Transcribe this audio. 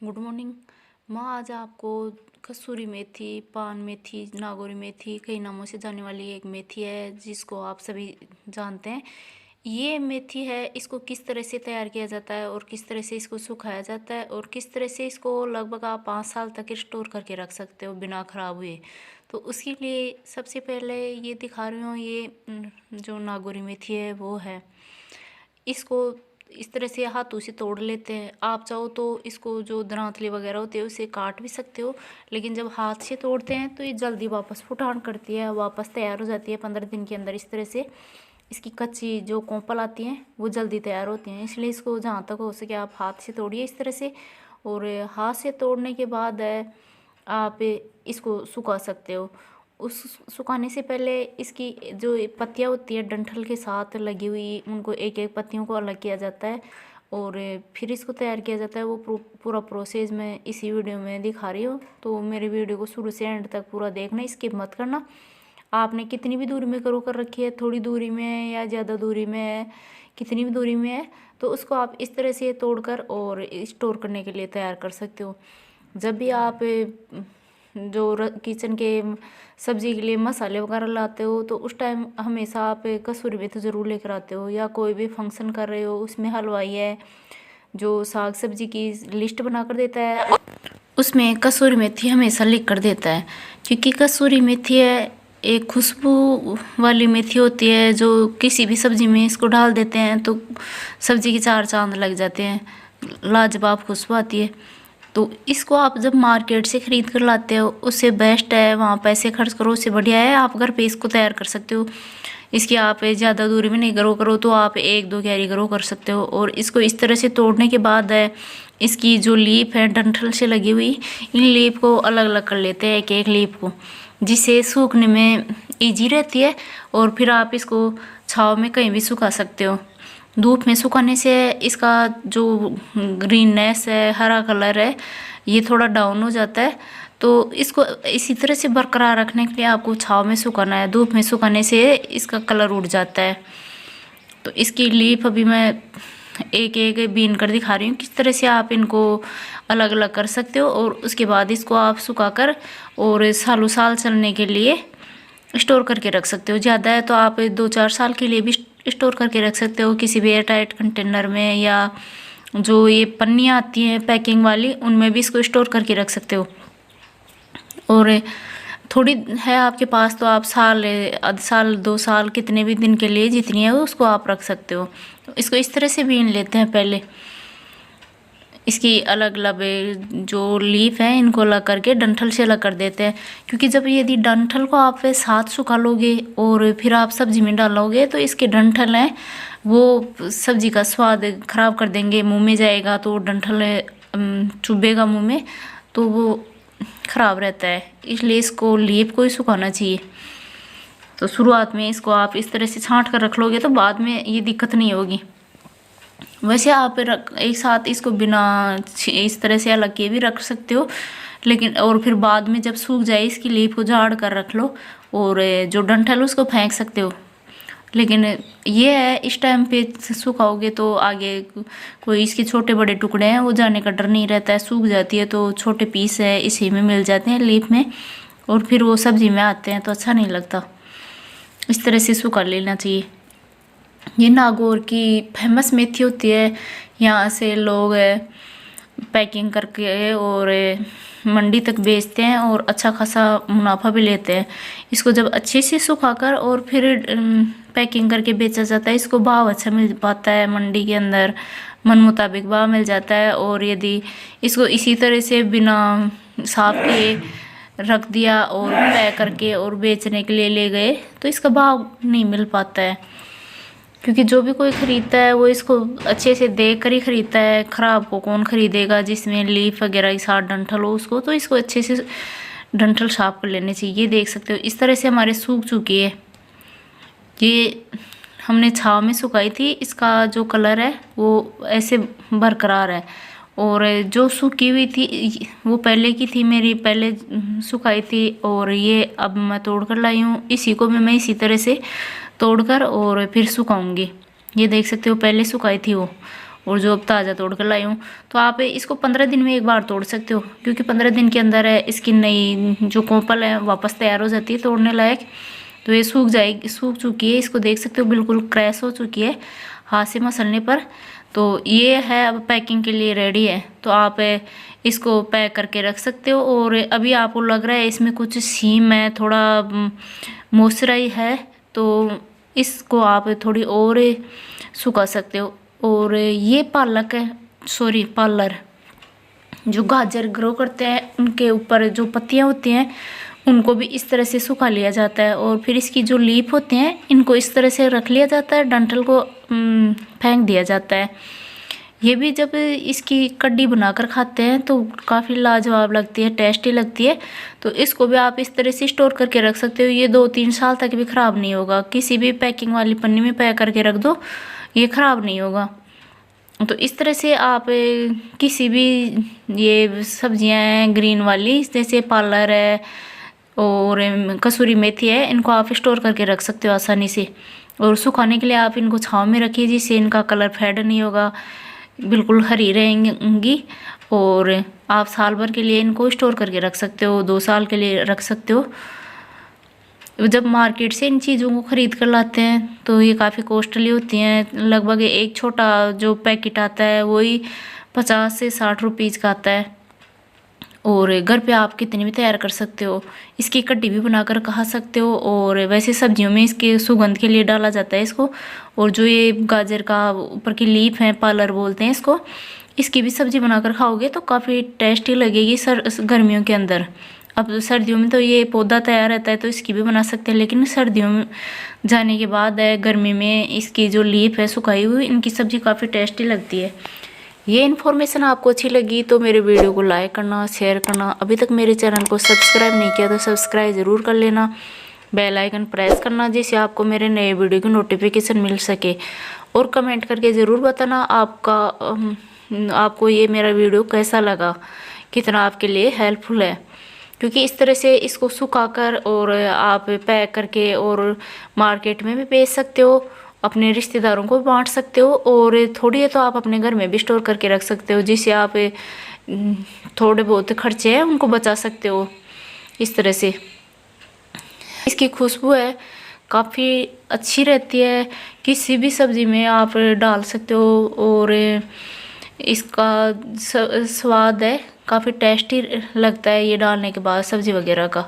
Good morning. मैं आज आपको कसूरी मेथी, पान मेथी, नागौरी मेथी, कई नामों से जाने वाली एक मेथी है जिसको आप सभी जानते हैं। ये मेथी है, इसको किस तरह से तैयार किया जाता है और किस तरह से इसको सुखाया जाता है और किस तरह से इसको लगभग आप 5 साल तक स्टोर करके रख सकते हो बिना ख़राब हुए। तो उसके लिए सबसे पहले ये दिखा रही हूँ, ये जो नागौरी मेथी है वो है। इसको इस तरह से हाथों से तोड़ लेते हैं। आप चाहो तो इसको जो दरांतले वगैरह होते हैं उसे काट भी सकते हो, लेकिन जब हाथ से तोड़ते हैं तो ये जल्दी वापस फुटान करती है, वापस तैयार हो जाती है 15 दिन के अंदर। इस तरह से इसकी कच्ची जो कोंपल आती हैं वो जल्दी तैयार होती हैं, इसलिए इसको जहाँ तक हो सके आप हाथ से तोड़िए इस तरह से। और हाथ से तोड़ने के बाद आप इसको सुखा सकते हो। उस सुखाने से पहले इसकी जो पत्तियाँ होती है डंठल के साथ लगी हुई, उनको एक एक पत्तियों को अलग किया जाता है और फिर इसको तैयार किया जाता है। वो पूरा प्रोसेस मैं इसी वीडियो में दिखा रही हूँ, तो मेरे वीडियो को शुरू से एंड तक पूरा देखना, स्किप मत करना। आपने कितनी भी दूरी में करो कर रखी है, थोड़ी दूरी में है या ज़्यादा दूरी में है, कितनी भी दूरी में है, तो उसको आप इस तरह से तोड़कर और स्टोर करने के लिए तैयार कर सकते हो। जब भी आप जो किचन के सब्जी के लिए मसाले वगैरह लाते हो तो उस टाइम हमेशा आप कसूरी मेथी ज़रूर लेकर आते हो, या कोई भी फंक्शन कर रहे हो उसमें हलवाई है जो साग सब्जी की लिस्ट बना कर देता है, उसमें कसूरी मेथी हमेशा लिख कर देता है। क्योंकि कसूरी मेथी है एक खुशबू वाली मेथी होती है, जो किसी भी सब्जी में इसको डाल देते हैं तो सब्जी के चार चांद लग जाते हैं, लाजवाब खुशबू आती है। तो इसको आप जब मार्केट से ख़रीद कर लाते हो उससे बेस्ट है, वहाँ पैसे खर्च करो उससे बढ़िया है आप घर पे इसको तैयार कर सकते हो। इसकी आप ज़्यादा दूरी में नहीं करो तो आप 1-2 क्यारी ग्रो कर सकते हो। और इसको इस तरह से तोड़ने के बाद इसकी जो लीफ है डंठल से लगी हुई, इन लीफ को अलग अलग कर लेते हैं, एक एक लीफ को, जिससे सूखने में ईजी रहती है। और फिर आप इसको छाँव में कहीं भी सुखा सकते हो। धूप में सुखाने से इसका जो ग्रीननेस है, हरा कलर है, ये थोड़ा डाउन हो जाता है। तो इसको इसी तरह से बरकरार रखने के लिए आपको छाँव में सुखाना है, धूप में सुखाने से इसका कलर उड़ जाता है। तो इसकी लीफ अभी मैं एक एक बीन कर दिखा रही हूँ किस तरह से आप इनको अलग अलग कर सकते हो। और उसके बाद इसको आप सुखाकर और सालों साल चलने के लिए स्टोर करके रख सकते हो। ज़्यादा है तो आप 2-4 साल के लिए भी स्टोर करके रख सकते हो किसी भी एयर टाइट कंटेनर में, या जो ये पन्नियाँ आती हैं पैकिंग वाली उनमें भी इसको स्टोर करके रख सकते हो। और थोड़ी है आपके पास तो आप साल, आध साल, 2 साल, कितने भी दिन के लिए जितनी है उसको आप रख सकते हो। तो इसको इस तरह से बीन लेते हैं। पहले इसकी अलग अलग जो लीफ हैं इनको अलग करके डंठल से अलग कर देते हैं, क्योंकि जब यदि डंठल को आप साथ सुखा लोगे और फिर आप सब्जी में डालोगे तो इसके डंठल हैं वो सब्जी का स्वाद खराब कर देंगे, मुंह में जाएगा तो डंठल चुभेगा मुंह में, तो वो खराब रहता है। इसलिए इसको लीफ को ही सुखाना चाहिए। तो शुरुआत में इसको आप इस तरह से छांट कर रख लोगे तो बाद में ये दिक्कत नहीं होगी। वैसे आप एक साथ इसको बिना इस तरह से अलग किए भी रख सकते हो, लेकिन और फिर बाद में जब सूख जाए इसकी लीफ को झाड़ कर रख लो और जो डंठल उसको फेंक सकते हो। लेकिन ये है इस टाइम पे सुखाओगे तो आगे कोई इसके छोटे बड़े टुकड़े हैं वो जाने का डर नहीं रहता है। सूख जाती है तो छोटे पीस है इसी में मिल जाते हैं लीफ में, और फिर वो सब्जी में आते हैं तो अच्छा नहीं लगता। इस तरह से सुखा लेना चाहिए। ये नागौर की फेमस मेथी होती है, यहाँ से लोग पैकिंग करके और मंडी तक बेचते हैं और अच्छा खासा मुनाफा भी लेते हैं। इसको जब अच्छे से सुखाकर और फिर पैकिंग करके बेचा जाता है, इसको भाव अच्छा मिल पाता है मंडी के अंदर, मन मुताबिक भाव मिल जाता है। और यदि इसको इसी तरह से बिना साफ किए रख दिया और पैक करके और बेचने के लिए ले गए तो इसका भाव नहीं मिल पाता है, क्योंकि जो भी कोई ख़रीदता है वो इसको अच्छे से देख कर ही ख़रीदता है। ख़राब को कौन ख़रीदेगा जिसमें लीफ वगैरह के साथ डंठल हो उसको, तो इसको अच्छे से डंठल साफ कर लेने चाहिए। ये देख सकते हो इस तरह से हमारे सूख चुकी है। ये हमने छाँव में सुखाई थी, इसका जो कलर है वो ऐसे बरकरार है। और जो सूखी हुई थी वो पहले की थी, मेरी पहले सुखाई थी, और ये अब मैं तोड़ कर लाई हूँ। इसी को भी मैं इसी तरह से तोड़कर और फिर सुखाऊंगी। ये देख सकते हो पहले सुखाई थी वो, और जो अब ताज़ा तोड़ कर लाई हूँ। तो आप इसको 15 दिन में एक बार तोड़ सकते हो, क्योंकि 15 दिन के अंदर है इसकी नई जो कोपल है वापस तैयार हो जाती है तोड़ने लायक। तो ये सूख जाएगी, सूख चुकी है, इसको देख सकते हो बिल्कुल क्रैश हो चुकी है हाथ से मसलने पर। तो ये है अब पैकिंग के लिए रेडी है। तो आप इसको पैक करके रख सकते हो। और अभी आपको लग रहा है इसमें कुछ सीम है, थोड़ा मॉइस्चराइज है, तो इसको आप थोड़ी और सुखा सकते हो। और ये पालक है, सॉरी पार्लर, जो गाजर ग्रो करते हैं उनके ऊपर जो पत्तियां होती हैं उनको भी इस तरह से सुखा लिया जाता है। और फिर इसकी जो लीफ होते हैं इनको इस तरह से रख लिया जाता है, डंठल को फेंक दिया जाता है। ये भी जब इसकी कड्डी बनाकर खाते हैं तो काफ़ी लाजवाब लगती है, टेस्टी लगती है। तो इसको भी आप इस तरह से स्टोर करके रख सकते हो, ये 2-3 साल तक भी ख़राब नहीं होगा। किसी भी पैकिंग वाली पन्नी में पैक करके रख दो, ये ख़राब नहीं होगा। तो इस तरह से आप किसी भी ये सब्जियां हैं ग्रीन वाली, जैसे पालक है और कसूरी मेथी है, इनको आप स्टोर करके रख सकते हो आसानी से। और सुखाने के लिए आप इनको छांव में रखिए, जिससे इनका कलर फेड नहीं होगा, बिल्कुल हरी रहेंगी। और आप साल भर के लिए इनको स्टोर करके रख सकते हो, 2 साल के लिए रख सकते हो। जब मार्केट से इन चीज़ों को ख़रीद कर लाते हैं तो ये काफ़ी कॉस्टली होती हैं। लगभग एक छोटा जो पैकेट आता है वही 50 से 60 रुपीज़ का आता है। और घर पे आप कितनी भी तैयार कर सकते हो, इसकी कड्डी भी बनाकर खा सकते हो। और वैसे सब्जियों में इसके सुगंध के लिए डाला जाता है इसको। और जो ये गाजर का ऊपर की लीफ है, पालर बोलते हैं इसको, इसकी भी सब्जी बनाकर खाओगे तो काफ़ी टेस्टी लगेगी गर्मियों के अंदर। अब सर्दियों में तो ये पौधा तैयार रहता है तो इसकी भी बना सकते हैं, लेकिन सर्दियों में जाने के बाद गर्मी में इसकी जो लीफ है सुखाई हुई, इनकी सब्ज़ी काफ़ी टेस्टी लगती है। ये इन्फॉर्मेशन आपको अच्छी लगी तो मेरे वीडियो को लाइक करना, शेयर करना। अभी तक मेरे चैनल को सब्सक्राइब नहीं किया तो सब्सक्राइब ज़रूर कर लेना, बेल आइकन प्रेस करना, जिससे आपको मेरे नए वीडियो की नोटिफिकेशन मिल सके। और कमेंट करके ज़रूर बताना आपको ये मेरा वीडियो कैसा लगा, कितना आपके लिए हेल्पफुल है। क्योंकि इस तरह से इसको सुखाकर और आप पैक करके और मार्केट में भी बेच सकते हो, अपने रिश्तेदारों को बांट सकते हो। और थोड़ी है तो आप अपने घर में भी स्टोर करके रख सकते हो, जिससे आप थोड़े बहुत खर्चे हैं उनको बचा सकते हो। इस तरह से इसकी खुशबू है काफ़ी अच्छी रहती है, किसी भी सब्ज़ी में आप डाल सकते हो। और इसका स्वाद है काफ़ी टेस्टी लगता है ये डालने के बाद सब्ज़ी वगैरह का।